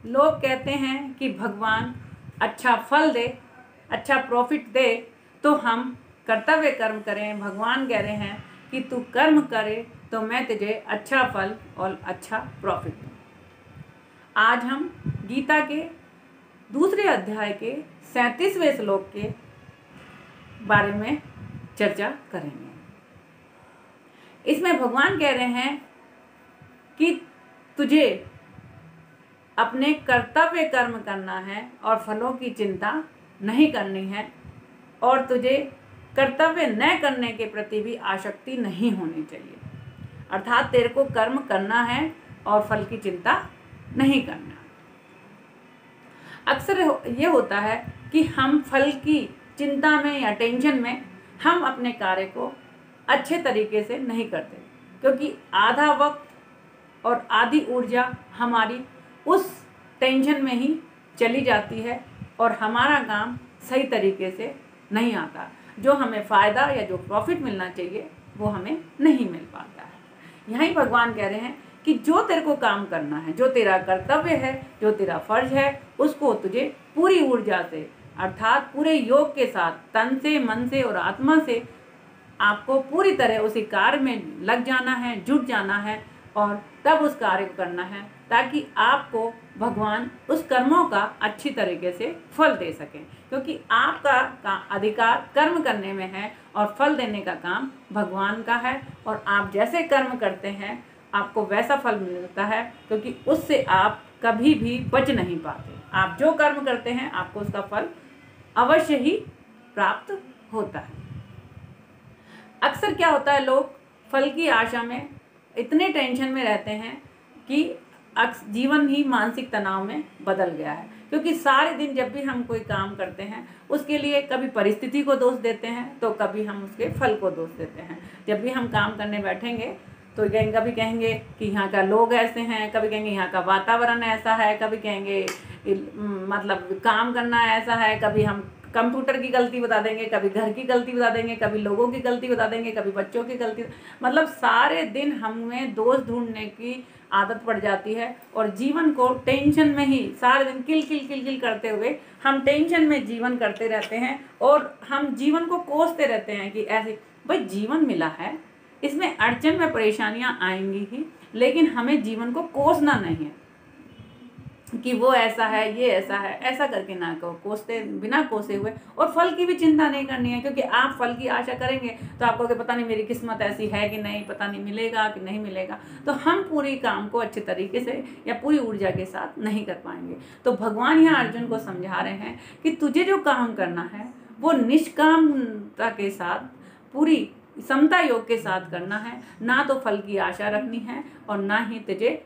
लोग कहते हैं कि भगवान अच्छा फल दे, अच्छा प्रॉफिट दे तो हम कर्तव्य कर्म करें। भगवान कह रहे हैं कि तू कर्म करे तो मैं तुझे अच्छा फल और अच्छा प्रॉफिट दूँ। आज हम गीता के दूसरे अध्याय के 37वें श्लोक के बारे में चर्चा करेंगे। इसमें भगवान कह रहे हैं कि तुझे अपने कर्तव्य कर्म करना है और फलों की चिंता नहीं करनी है, और तुझे कर्तव्य न करने के प्रति भी आसक्ति नहीं होनी चाहिए। अर्थात तेरे को कर्म करना है और फल की चिंता नहीं करना। अक्सर ये होता है कि हम फल की चिंता में या टेंशन में हम अपने कार्य को अच्छे तरीके से नहीं करते, क्योंकि आधा वक्त और आधी ऊर्जा हमारी उस टेंशन में ही चली जाती है और हमारा काम सही तरीके से नहीं आता। जो हमें फ़ायदा या जो प्रॉफिट मिलना चाहिए वो हमें नहीं मिल पाता है। यहीं भगवान कह रहे हैं कि जो तेरे को काम करना है, जो तेरा कर्तव्य है, जो तेरा फर्ज है, उसको तुझे पूरी ऊर्जा से अर्थात पूरे योग के साथ, तन से, मन से और आत्मा से आपको पूरी तरह उसी कार्य में लग जाना है, जुट जाना है और तब उस कार्य को करना है, ताकि आपको भगवान उस कर्मों का अच्छी तरीके से फल दे सकें। क्योंकि आपका अधिकार कर्म करने में है और फल देने का काम भगवान का है, और आप जैसे कर्म करते हैं आपको वैसा फल मिलता है, क्योंकि उससे आप कभी भी बच नहीं पाते। आप जो कर्म करते हैं आपको उसका फल अवश्य ही प्राप्त होता है। अक्सर क्या होता है, लोग फल की आशा में इतने टेंशन में रहते हैं कि जीवन ही मानसिक तनाव में बदल गया है। क्योंकि सारे दिन जब भी हम कोई काम करते हैं उसके लिए कभी परिस्थिति को दोष देते हैं तो कभी हम उसके फल को दोष देते हैं। जब भी हम काम करने बैठेंगे तो कभी कहेंगे कि यहाँ का लोग ऐसे हैं, कभी कहेंगे यहाँ का वातावरण ऐसा है, कभी कहेंगे मतलब काम करना ऐसा है, कभी हम कंप्यूटर की गलती बता देंगे, कभी घर की गलती बता देंगे, कभी लोगों की गलती बता देंगे, कभी बच्चों की गलती। मतलब सारे दिन हमें दोष ढूंढने की आदत पड़ जाती है और जीवन को टेंशन में ही सारे दिन किल किल किल किल करते हुए हम टेंशन में जीवन करते रहते हैं और हम जीवन को कोसते रहते हैं कि ऐसे भाई जीवन मिला है, इसमें अड़चन में परेशानियां आएंगी ही, लेकिन हमें जीवन को कोसना नहीं है कि वो ऐसा है, ये ऐसा है, ऐसा करके ना कोसते, बिना कोसे हुए। और फल की भी चिंता नहीं करनी है, क्योंकि आप फल की आशा करेंगे तो आपको पता नहीं मेरी किस्मत ऐसी है कि नहीं, पता नहीं मिलेगा कि नहीं मिलेगा, तो हम पूरी काम को अच्छे तरीके से या पूरी ऊर्जा के साथ नहीं कर पाएंगे। तो भगवान यहाँ अर्जुन को समझा रहे हैं कि तुझे जो काम करना है वो निष्कामता के साथ, पूरी समता योग के साथ करना है, ना तो फल की आशा रखनी है और ना ही तुझे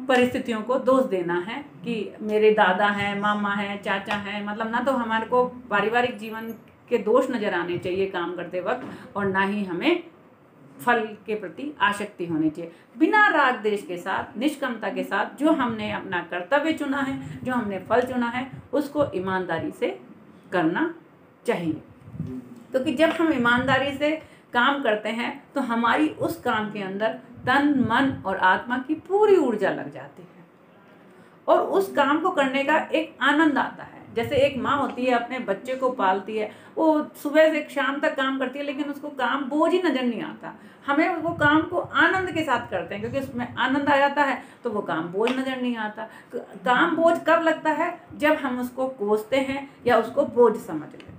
परिस्थितियों को दोष देना है कि मेरे दादा हैं, मामा हैं, चाचा हैं। मतलब ना तो हमारे को पारिवारिक जीवन के दोष नजर आने चाहिए काम करते वक्त, और ना ही हमें फल के प्रति आसक्ति होनी चाहिए। बिना राग देश के साथ, निष्कामता के साथ जो हमने अपना कर्तव्य चुना है, जो हमने फल चुना है, उसको ईमानदारी से करना चाहिए। क्योंकि जब हम ईमानदारी से काम करते हैं तो हमारी उस काम के अंदर तन, मन और आत्मा की पूरी ऊर्जा लग जाती है और उस काम को करने का एक आनंद आता है। जैसे एक माँ होती है, अपने बच्चे को पालती है, वो सुबह से शाम तक काम करती है, लेकिन उसको काम बोझ ही नज़र नहीं आता। हमें वो काम को आनंद के साथ करते हैं, क्योंकि उसमें आनंद आ जाता है तो वो काम बोझ नज़र नहीं आता। काम बोझ कब लगता है? जब हम उसको कोसते हैं या उसको बोझ समझ लेते हैं।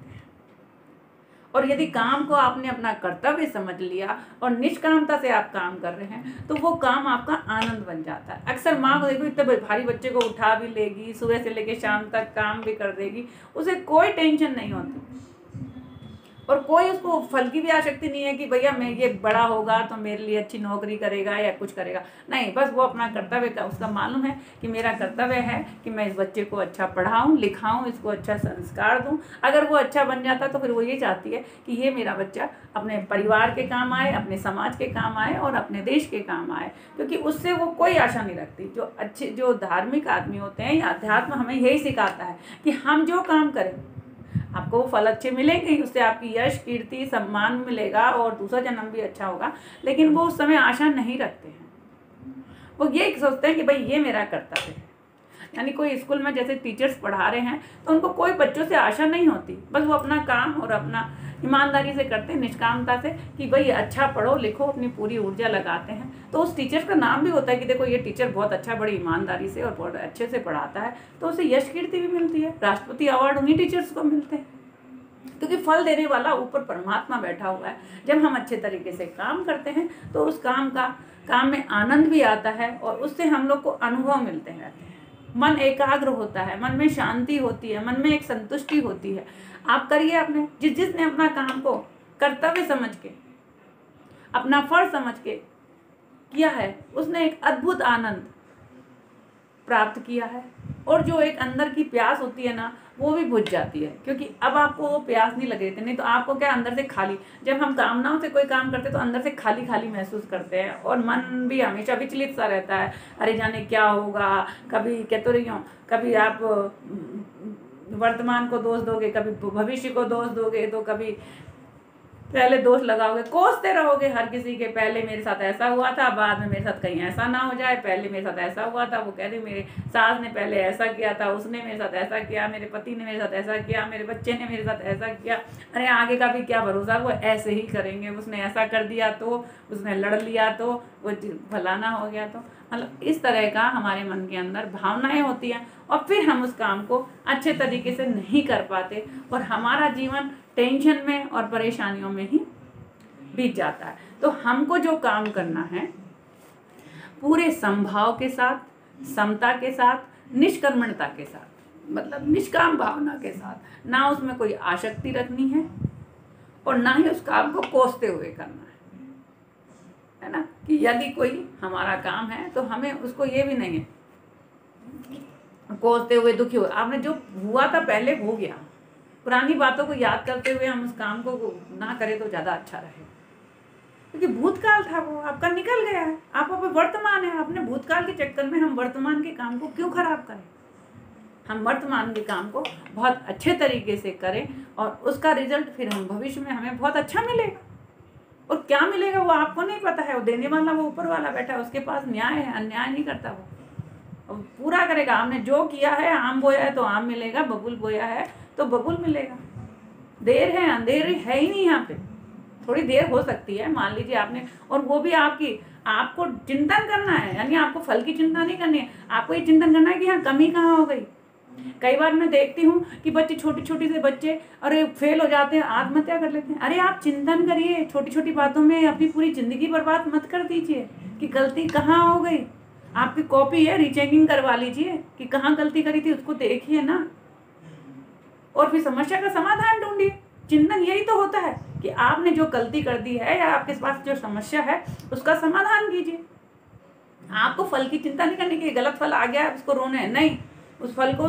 और यदि काम को आपने अपना कर्तव्य समझ लिया और निष्कामता से आप काम कर रहे हैं तो वो काम आपका आनंद बन जाता है। अक्सर माँ को देखो, इतने भारी बच्चे को उठा भी लेगी, सुबह से लेकर शाम तक काम भी कर देगी, उसे कोई टेंशन नहीं होती और कोई उसको फल की भी आसक्ति नहीं है कि भैया मैं ये बड़ा होगा तो मेरे लिए अच्छी नौकरी करेगा या कुछ करेगा। नहीं, बस वो अपना कर्तव्य का उसका मालूम है कि मेरा कर्तव्य है कि मैं इस बच्चे को अच्छा पढ़ाऊँ, लिखाऊँ, इसको अच्छा संस्कार दूँ। अगर वो अच्छा बन जाता तो फिर वो ये चाहती है कि ये मेरा बच्चा अपने परिवार के काम आए, अपने समाज के काम आए और अपने देश के काम आए, क्योंकि उससे वो कोई आशा नहीं रखती। जो अच्छे, जो धार्मिक आदमी होते हैं या अध्यात्म हमें यही सिखाता है कि हम जो काम करें आपको वो फल अच्छे मिलेंगे, उससे आपकी यश, कीर्ति, सम्मान मिलेगा और दूसरा जन्म भी अच्छा होगा। लेकिन वो उस समय आशा नहीं रखते हैं, वो ये सोचते हैं कि भाई ये मेरा कर्तव्य है। यानी कोई स्कूल में जैसे टीचर्स पढ़ा रहे हैं तो उनको कोई बच्चों से आशा नहीं होती, बस वो अपना काम और अपना ईमानदारी से करते हैं, निष्कामता से, कि भाई अच्छा पढ़ो लिखो, अपनी पूरी ऊर्जा लगाते हैं। तो उस टीचर का नाम भी होता है कि देखो ये टीचर बहुत अच्छा, बड़ी ईमानदारी से और बहुत अच्छे से पढ़ाता है, तो उसे यश कीर्ति भी मिलती है। राष्ट्रपति अवार्ड उन्हीं टीचर्स को मिलते हैं, क्योंकि फल देने वाला ऊपर परमात्मा बैठा हुआ है। जब हम अच्छे तरीके से काम करते हैं तो उस काम में आनंद भी आता है और उससे हम लोग को अनुभव मिलते रहते हैं। मन एकाग्र होता है, मन में शांति होती है, मन में एक संतुष्टि होती है। आप करिए, आपने जिसने अपना काम को कर्तव्य समझ के, अपना फर्ज समझ के किया है, उसने एक अद्भुत आनंद प्राप्त किया है। और जो एक अंदर की प्यास होती है ना, वो भी बुझ जाती है, क्योंकि अब आपको वो प्यास नहीं लग रही थी। नहीं तो आपको क्या, अंदर से खाली, जब हम कामनाओं से कोई काम करते तो अंदर से खाली खाली महसूस करते हैं और मन भी हमेशा विचलित सा रहता है, अरे जाने क्या होगा। कभी कह तो रही हूँ, कभी आप वर्तमान को दोष दोगे, कभी भविष्य को दोष दोगे, तो कभी पहले दोष लगाओगे, कोसते रहोगे हर किसी के, पहले मेरे साथ ऐसा हुआ था, बाद में मेरे साथ कहीं ऐसा ना हो जाए, पहले मेरे साथ ऐसा हुआ था, वो कह रही मेरे सास ने पहले ऐसा किया था, उसने मेरे साथ ऐसा किया, मेरे पति ने मेरे साथ ऐसा किया, मेरे बच्चे ने मेरे साथ ऐसा किया, अरे आगे का भी क्या भरोसा, वो ऐसे ही करेंगे, उसने ऐसा कर दिया तो, उसने लड़ लिया तो, वो फलाना हो गया तो। मतलब इस तरह का हमारे मन के अंदर भावनाएं होती हैं और फिर हम उस काम को अच्छे तरीके से नहीं कर पाते और हमारा जीवन टेंशन में और परेशानियों में ही बीत जाता है। तो हमको जो काम करना है पूरे संभाव के साथ, समता के साथ, निष्कर्मणता के साथ, मतलब निष्काम भावना के साथ, ना उसमें कोई आसक्ति रखनी है और ना ही उस काम को कोसते हुए करना है ना। कि यदि कोई हमारा काम है तो हमें उसको ये भी नहीं है कोसते हुए, दुखी हुए, आपने जो हुआ था पहले हो गया, पुरानी बातों को याद करते हुए हम उस काम को ना करें तो ज़्यादा अच्छा रहे, क्योंकि भूतकाल था वो आपका निकल गया है, आप अब वर्तमान है। अपने भूतकाल के चक्कर में हम वर्तमान के काम को क्यों खराब करें। हम वर्तमान के काम को बहुत अच्छे तरीके से करें और उसका रिजल्ट फिर हम भविष्य में हमें बहुत अच्छा मिलेगा। और क्या मिलेगा वो आपको नहीं पता है, वो देने वाला वो ऊपर वाला बैठा है, उसके पास न्याय है, अन्याय नहीं करता वो, और पूरा करेगा। आपने जो किया है, आम बोया है तो आम मिलेगा, बबूल बोया है तो बबूल मिलेगा। देर है अंधेर है ही नहीं यहाँ पे, थोड़ी देर हो सकती है, मान लीजिए आपने, और वो भी आपको चिंतन करना है, यानी आपको फल की चिंता नहीं करनी है, आपको ये चिंतन करना है कि हाँ कमी कहाँ हो गई। कई बार मैं देखती हूँ कि बच्चे, छोटे छोटे से बच्चे, अरे फेल हो जाते हैं, आत्महत्या कर लेते हैं। अरे आप चिंतन करिए, छोटी छोटी बातों में अपनी पूरी जिंदगी बर्बाद मत कर दीजिए कि गलती कहाँ हो गई। आपकी कॉपी है, रीचेकिंग करवा लीजिए कि कहाँ गलती करी थी, उसको देखिए ना, और फिर समस्या का समाधान ढूंढिए। चिंतन यही तो होता है कि आपने जो गलती कर दी है या आपके पास जो समस्या है उसका समाधान कीजिए। आपको फल की चिंता नहीं करनी कि गलत फल आ गया है उसको रोना है, नहीं, उस फल को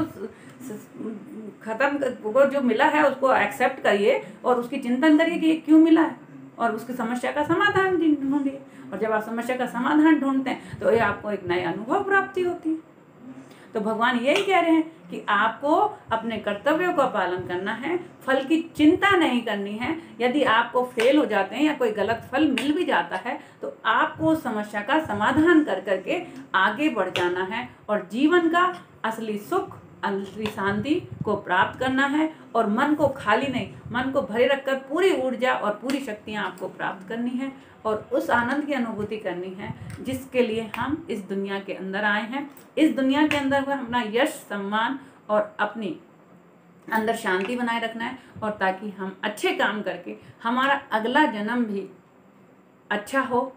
वो जो मिला है उसको एक्सेप्ट करिए और उसकी चिंतन करिए कि ये क्यों मिला है और उसकी समस्या का समाधान ढूंढिए। और जब आप समस्या का समाधान ढूंढते हैं तो ये आपको एक नए अनुभव प्राप्ति होती है। तो भगवान यही कह रहे हैं कि आपको अपने कर्तव्यों का पालन करना है, फल की चिंता नहीं करनी है। यदि आपको फेल हो जाते हैं या कोई गलत फल मिल भी जाता है तो आपको समस्या का समाधान कर करके आगे बढ़ जाना है और जीवन का असली सुख, असली शांति को प्राप्त करना है। और मन को खाली नहीं, मन को भरे रखकर पूरी ऊर्जा और पूरी शक्तियाँ आपको प्राप्त करनी है और उस आनंद की अनुभूति करनी है जिसके लिए हम इस दुनिया के अंदर आए हैं। इस दुनिया के अंदर वह अपना यश, सम्मान और अपनी अंदर शांति बनाए रखना है और ताकि हम अच्छे काम करके हमारा अगला जन्म भी अच्छा हो,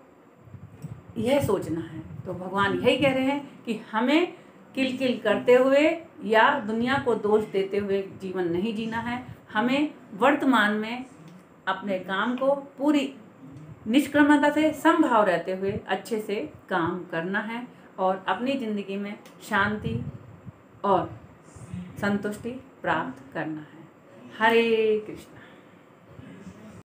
यह सोचना है। तो भगवान यही कह रहे हैं कि हमें किलकिल करते हुए या दुनिया को दोष देते हुए जीवन नहीं जीना है। हमें वर्तमान में अपने काम को पूरी निष्कामता से, समभाव रहते हुए अच्छे से काम करना है और अपनी ज़िंदगी में शांति और संतुष्टि प्राप्त करना है। हरे कृष्ण।